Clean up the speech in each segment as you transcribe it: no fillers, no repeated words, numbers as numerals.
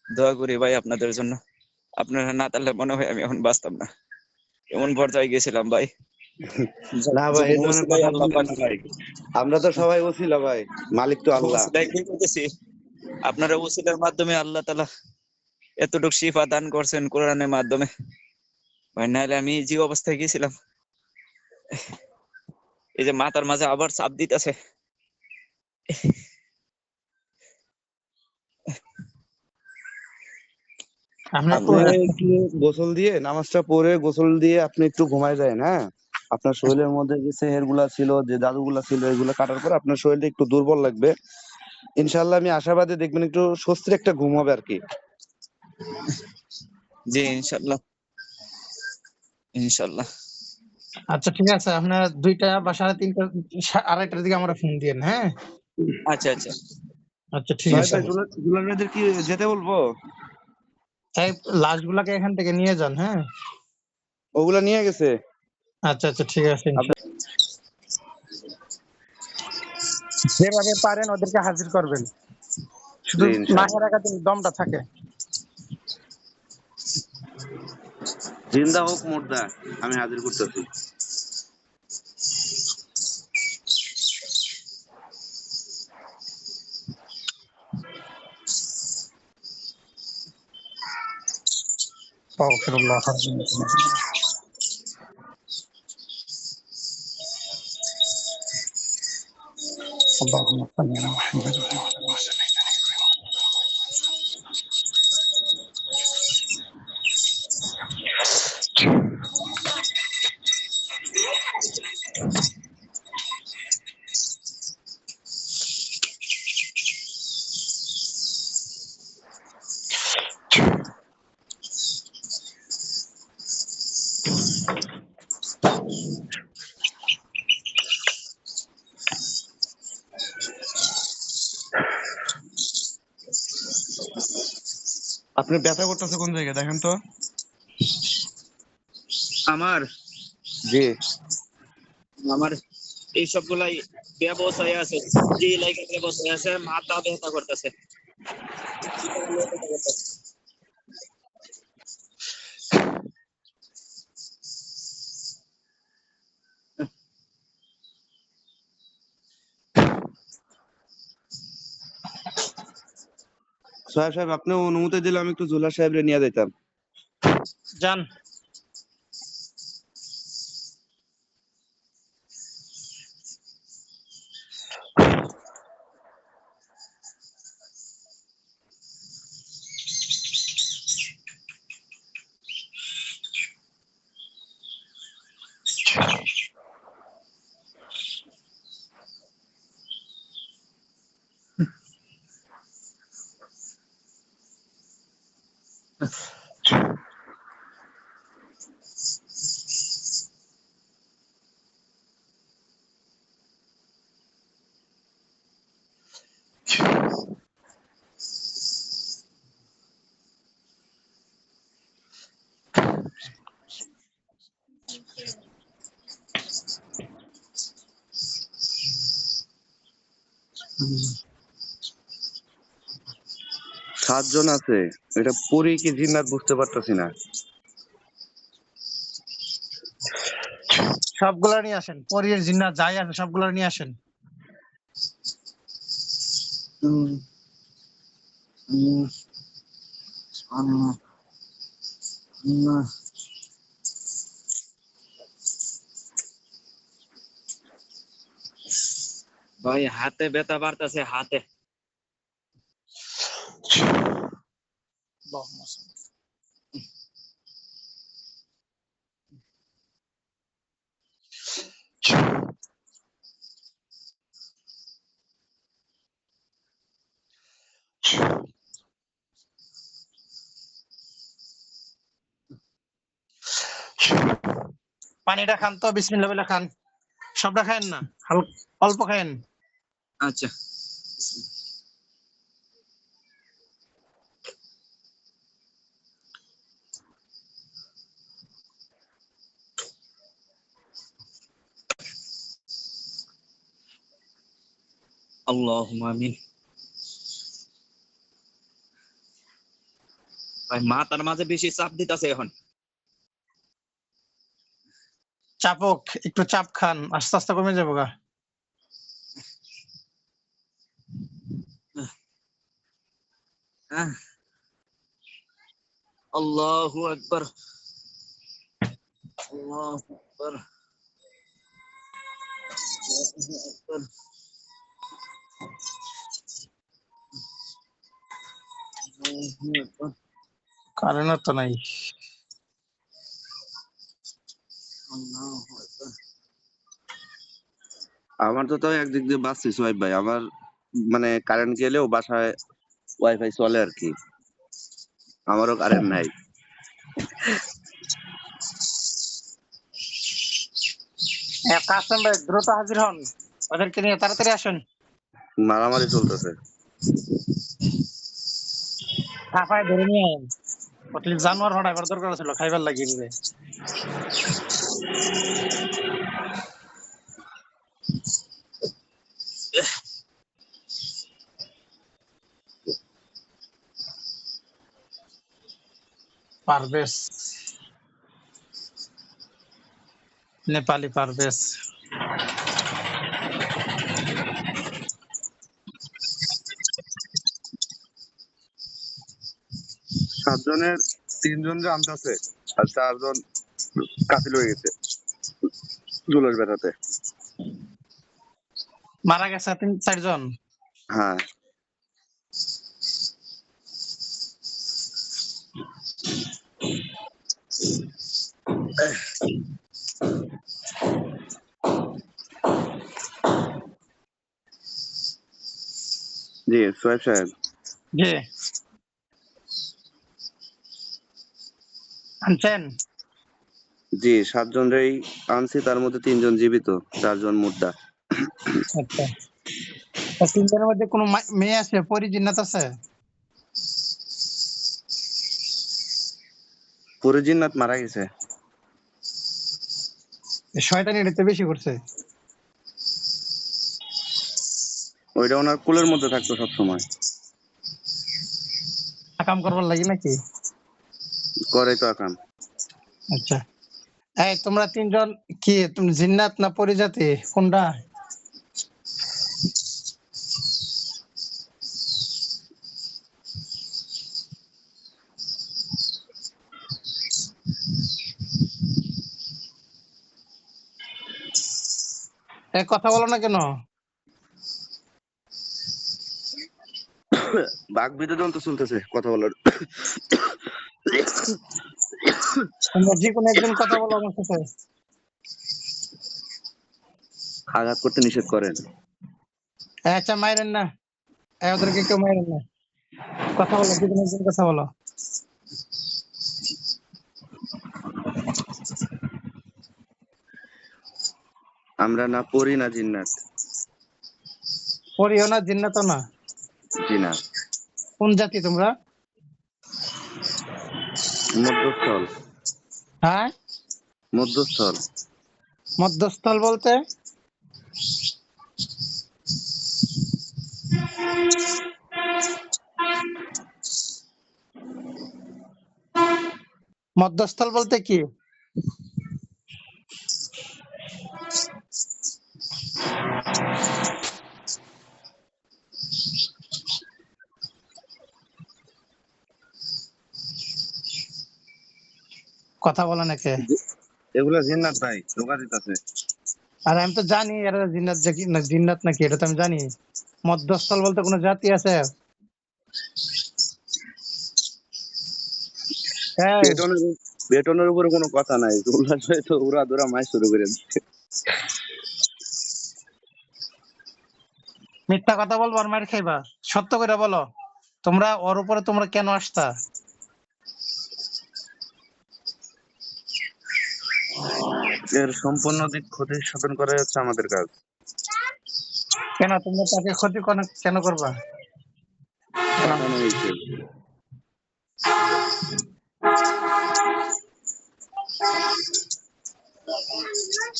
দোয়া করি ভাই আপনাদের জন্য। আপনারা না তাহলে মনে হয় আমি এখন বাঁচতাম না, এমন পর্যায়ে গেছিলাম ভাই। না ভাই, এই ধরনের ওসিলাই কথা আল্লাহ বলেন পাক, না ভাই। আমরা তো সবাই ওসিলা ভাই, মালিক তো আল্লাহ। ওসিলাই কি করতেছি, আপনারা ওসিলার মাধ্যমে আল্লাহ তাআলা এতটুকু শিফা দান করছেন কোরআনের মাধ্যমে ভাই, নাহলে আমি যে অবস্থায় গেছিলাম, এই যে মাথার মাঝে আবার চাপ দিতেছে। আপনি একটু গোসল দিয়ে, নামাজটা পড়ে গোসল দিয়ে আপনি একটু ঘুমায় যায়, হ্যাঁ? আপনার শরীরের মধ্যে যে সেহের গুলা ছিল, যে জাদুগুলা ছিল, এগুলো কাটার পর আপনার শরীরটা একটু দুর্বল লাগবে। ইনশাআল্লাহ আমি আশাবাদী, দেখবেন একটু স্বস্তির একটা ঘুম হবে আর কি। জি ইনশাআল্লাহ, ইনশাআল্লাহ। আচ্ছা ঠিক আছে, আপনার 2টা বা 3:30 2:30টার দিকে আমরা ফোন দিয়েন, হ্যাঁ? আচ্ছা আচ্ছা আচ্ছা ঠিক ভাই আছে। দুলাল ভাইদের কি যেতে বলবো? এই লাশ গুলাকে এখান থেকে নিয়ে যান, হ্যাঁ? ওগুলা নিয়ে গেছে। আচ্ছা আচ্ছা ঠিক আছে। আপনি যেভাবে পারেন ওদেরকে হাজির করবেন, শুধু জি, ইনশাআল্লাহ। নাকের আগে দমটা থাকে। জিন্দা হোক মুর্দা, আমি হাজির করতেছি। আস্তাগফিরুল্লাহ। اللهم صل على محمد وعلى آل محمد. আপনি ব্যথা করতেছে কোন জায়গায় দেখেন তো? আমার জি। আমার এই সবগুলাই ব্যবসায় আছে, যে এলাকায় ব্যবসায় আছে, মাথা ব্যথা করতেছে। সোহেব সাহেব, আপনি অনুমতি দিলে আমি একটু জুলার সাহেবরে নিয়ে যাইতাম। যান। সাতজন আছে, এটা পরি কি জিন্নাত বুঝতে পারতেছি না। সবগুলা নিয়ে আসেন, পরীর জিন্নাত যাই আছে সবগুলা নিয়ে আসেন। ভাই হাতে ব্যথা বাড়তেছে, হাতে। পানিটা খান তো, বিসমিল্লাহ বলে খান। সবটা খায়েন না, অল্প খায়েন। আচ্ছা আল্লাহুম্মা আমিন। ভাই মাথার মাঝে বেশি চাপ দিতেছে এখন। চাপক, একটু চাপ খান, আস্তে আস্তে কমে যাবো গা। আহ, আল্লাহু আকবার, আল্লাহু আকবার, আল্লাহু আকবার, আল্লাহু আকবার, কারেন্ট তো নাই। আল্লাহু আকবার। আমার তো তাও একদিক দিয়ে বাঁচছি সোহাইব ভাই, আমার মানে কারেন্ট গেলেও বাসায় ওয়াইফাই চলে আর কি, আমারও কারেন্ট নাই। কাসেম ভাই দ্রুত হাজির হন, ওদেরকে নিয়ে তাড়াতাড়ি আসুন। মারামারি চলতেছে। সাফায় ধরে নিয়ে আয়েন, অতলি জানোয়ার হড়াইবার দরকার ছিল, খাইবার লাগিয়ে দিবে। পারভেজ, নেপালি পারভেজ। সাতজনের 3জন যে আনতেছে আর 4জন কাতিল হয়ে গেছে জুলের ব্যথাতে। মারা গেছে 3-4 জন। হ্যাঁ, জি সোহেব সাহেব। জি আনছেন? জি 7জনরেই আনছি, তার মধ্যে 3জন জীবিত, 4জন মুর্দা। আচ্ছা, 3 জনের মধ্যে কোনো মেয়ে আছে, পরিজিন্নাত আছে? পুরো জিন্নাত মারা গেছে। শয়তানি এটা বেশি করছে। ওইটা ওনার কুলের মধ্যে থাকতো সবসময়, কাম করবার লাগি নাকি? করে তো আকাম। আচ্ছা, এই তোমরা 3জন কি তুমি জিন্নাত না পরিজাতি কোনটা? কথা বলো না কেন? বাঘ বিনোদন তো চলতেছে কথা বলার। তোমরা যে কোনো একজন কথা বলো আমার সাথে। আঘাত করতে নিষেধ করেন। আচ্ছা মাইরেন না, ওদেরকে কেউ মাইরেন না, কথা বলো, যে কোনো একজন কথা বলো। আমরা না পড়ি না জিন্নাত। পরিও না জিন্নাতও না। জি না। কোন জাতি তোমরা? মধ্যস্থল। হ্যাঁ, মধ্যস্থল। মধ্যস্থল বলতে? মধ্যস্থল বলতে কি? কথা বলে নাকি? এগুলা জিন্নাত ভাই, ধোকা দিতেছে। আর আমি তো জানি এরা জিন্নাত না জিন্নাত নাকি, এটা তো আমি জানি। মধ্যস্থল বলতে কোনো জাতি আছে? হ্যাঁ, বেতনের উপরে কোনো কথা নাই, ওগুলা তো উড়া ধরা মাছ শুরু করে দিচ্ছে। মিথ্যা কথা বলবো আর মার খাইবা। সত্য করে বলো, তোমরা ওর উপরে তোমরা কেন আসতা? এর সম্পূর্ণ দিক ক্ষতি সাধন করা হচ্ছে আমাদের কাজ। কেন তোমরা তাকে ক্ষতি কেন করবা? পাঠানো হয়েছে।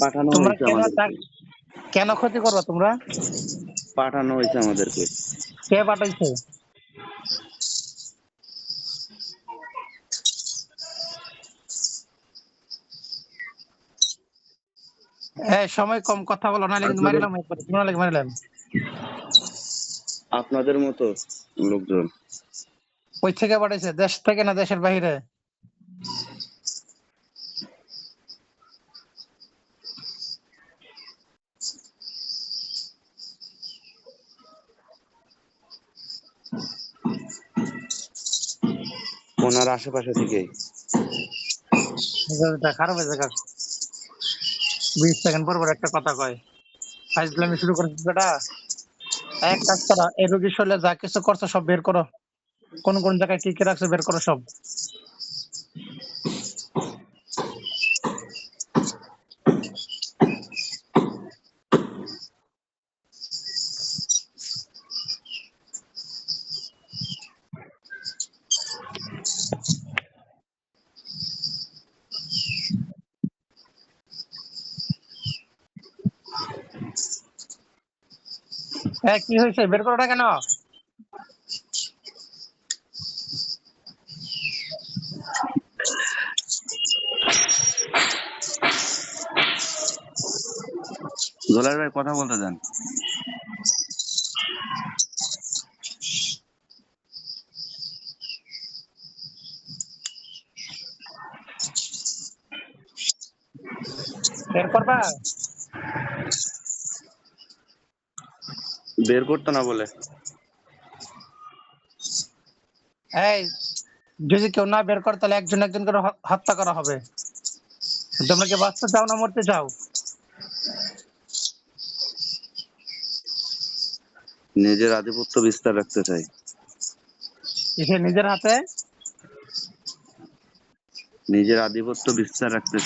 পাঠানো তোমরা হয়েছে কেন আমাদেরকে। কেন ক্ষতি করবা তোমরা? পাঠানো হয়েছে আমাদেরকে। কে পাঠাইছে? সময় কম, কথা বলো, নাহলে কিন্তু আপনাদের মারিলাম একবার, শোনা লাগে মারিলাম। আপনাদের মতো লোকজন। ওই থেকে পাঠাইছে, দেশ থেকে না দেশের বাইরে? ওনার আশেপাশে থেকেই। এটা খারাপ হয়েছে কাজ। 20 সেকেন্ড পর পর একটা কথা কয়, ফাইজলামি শুরু করেছিস বেটা। এক কাজ করো, এই রোগীর শরীরে যা কিছু করছো সব বের করো, কোন কোন জায়গায় কি কি রাখছো বের করো সব। কি হয়েছে, বের করো না কেন? জোলার ভাই কথা বলতে দেন। বের করবা? বের করতে না বলে। এই, যদি কেউ না বের করে তাহলে একজন একজন করে হত্যা করা হবে। তোমরা কি বাঁচতে চাও না মরতে চাও? নিজের আধিপত্য বিস্তার রাখতে চাই। নিজের হাতে নিজের আধিপত্য বিস্তার রাখতে